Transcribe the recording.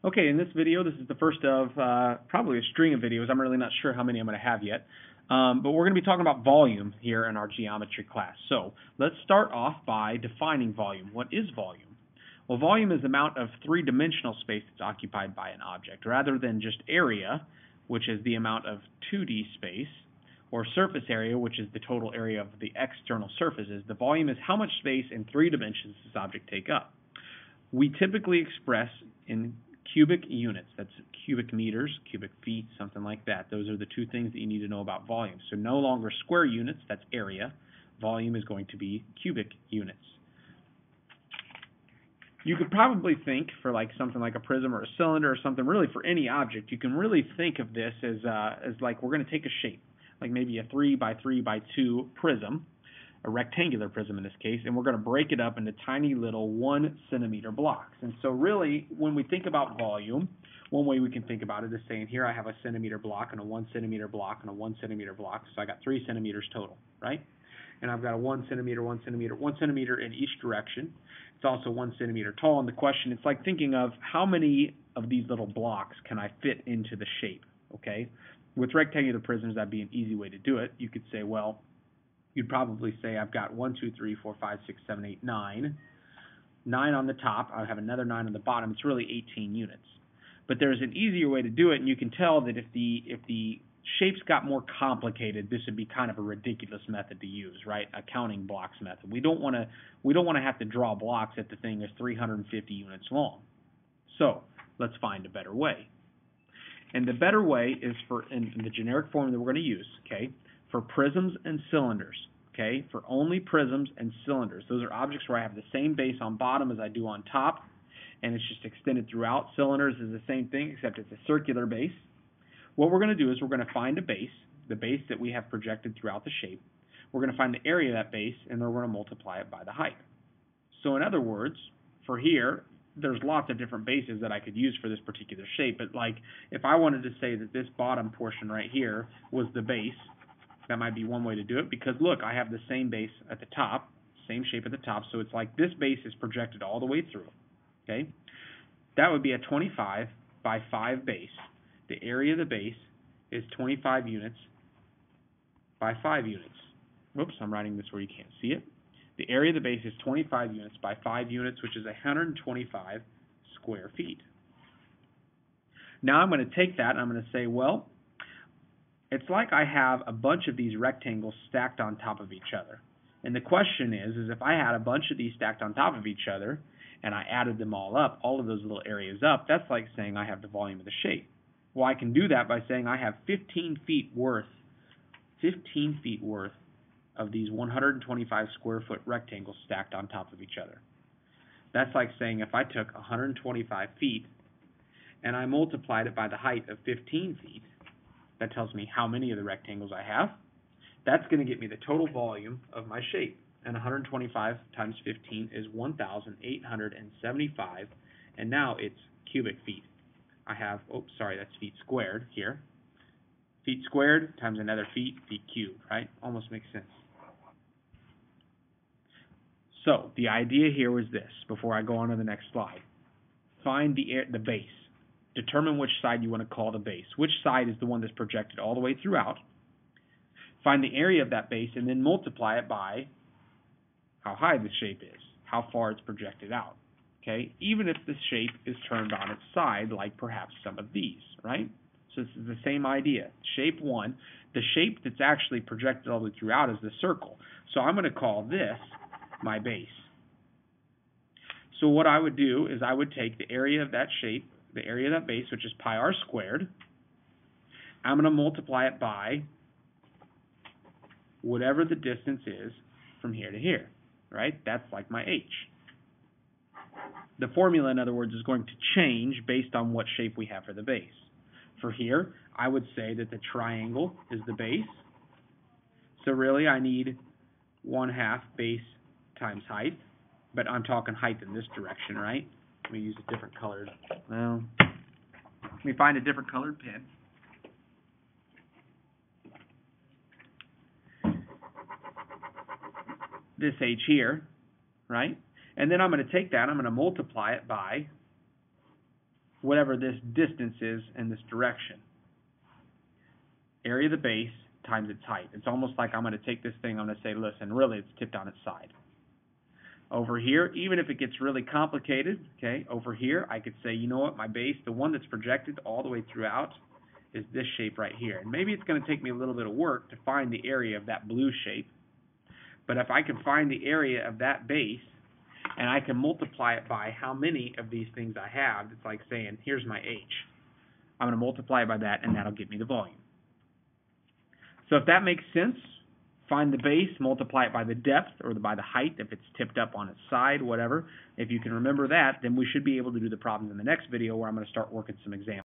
Okay, in this video, this is the first of probably a string of videos. I'm really not sure how many I'm going to have yet. But we're going to be talking about volume here in our geometry class. So let's start off by defining volume. What is volume? Well, volume is the amount of three-dimensional space that's occupied by an object, rather than just area, which is the amount of 2D space, or surface area, which is the total area of the external surfaces. The volume is how much space in 3 dimensions this object take up. We typically express in cubic units. That's cubic meters, cubic feet, something like that. Those are the two things that you need to know about volume. So no longer square units, that's area. Volume is going to be cubic units. You could probably think for like something like a prism or a cylinder or something, really for any object, you can really think of this as like we're going to take a shape, like maybe a 3 by 3 by 2 prism, a rectangular prism in this case, and we're going to break it up into tiny little 1 centimeter blocks. And so really, when we think about volume, one way we can think about it is saying here I have a centimeter block and a 1 centimeter block and a 1 centimeter block, so I got 3 centimeters total, right? And I've got a 1 centimeter, 1 centimeter, 1 centimeter in each direction. It's also 1 centimeter tall, and the question, it's like thinking of how many of these little blocks can I fit into the shape, okay? With rectangular prisms, that'd be an easy way to do it. You could say, well, you'd probably say I've got 1, 2, 3, 4, 5, 6, 7, 8, 9. 9 on the top. I have another 9 on the bottom. It's really 18 units. But there's an easier way to do it, and you can tell that if the shapes got more complicated, this would be kind of a ridiculous method to use, right? A counting blocks method. We don't want to have to draw blocks that the thing is 350 units long. So let's find a better way. And the better way is in the generic formula that we're going to use, okay? For prisms and cylinders, okay? For only prisms and cylinders. Those are objects where I have the same base on bottom as I do on top, and it's just extended throughout. Cylinders is the same thing, except it's a circular base. What we're going to do is we're going to find a base, the base that we have projected throughout the shape. We're going to find the area of that base, and then we're going to multiply it by the height. So in other words, for here, there's lots of different bases that I could use for this particular shape, but like if I wanted to say that this bottom portion right here was the base, that might be one way to do it, because look, I have the same base at the top, same shape at the top, so it's like this base is projected all the way through, okay? That would be a 25 by 5 base. The area of the base is 25 units by 5 units. Whoops, I'm writing this where you can't see it. The area of the base is 25 units by 5 units, which is 125 square feet. Now I'm going to take that and I'm going to say, well, it's like I have a bunch of these rectangles stacked on top of each other. And the question is if I had a bunch of these stacked on top of each other and I added them all up, all of those little areas up, that's like saying I have the volume of the shape. Well, I can do that by saying I have 15 feet worth of these 125 square foot rectangles stacked on top of each other. That's like saying if I took 125 feet and I multiplied it by the height of 15 feet, that tells me how many of the rectangles I have. That's going to get me the total volume of my shape. And 125 times 15 is 1,875. And now it's cubic feet. I have, that's feet squared here. Feet squared times another feet cubed, right? Almost makes sense. So the idea here was this, before I go on to the next slide. Find the base. Determine which side you want to call the base. Which side is the one that's projected all the way throughout. Find the area of that base and then multiply it by how high the shape is, how far it's projected out. Okay? Even if the shape is turned on its side, like perhaps some of these, right? So this is the same idea. Shape 1, the shape that's actually projected all the way throughout is the circle. So I'm going to call this my base. So what I would do is I would take the area of that shape, the area of that base, which is pi r squared. I'm going to multiply it by whatever the distance is from here to here, right? That's like my h. The formula, in other words, is going to change based on what shape we have for the base. For here, I would say that the triangle is the base. So really, I need 1/2 base times height. But I'm talking height in this direction, right? Let me use a different colored. Well, let me find a different colored pen. This h here, right? And then I'm going to take that, I'm going to multiply it by whatever this distance is in this direction. Area of the base times its height. It's almost like I'm going to take this thing, I'm going to say, listen, really it's tipped on its side. Over here, even if it gets really complicated, okay, over here I could say, you know what, my base, the one that's projected all the way throughout, is this shape right here. And maybe it's going to take me a little bit of work to find the area of that blue shape, but if I can find the area of that base, and I can multiply it by how many of these things I have, it's like saying, here's my H. I'm going to multiply it by that, and that'll give me the volume. So if that makes sense, find the base, multiply it by the depth or by the height if it's tipped up on its side, whatever. If you can remember that, then we should be able to do the problems in the next video where I'm going to start working some examples.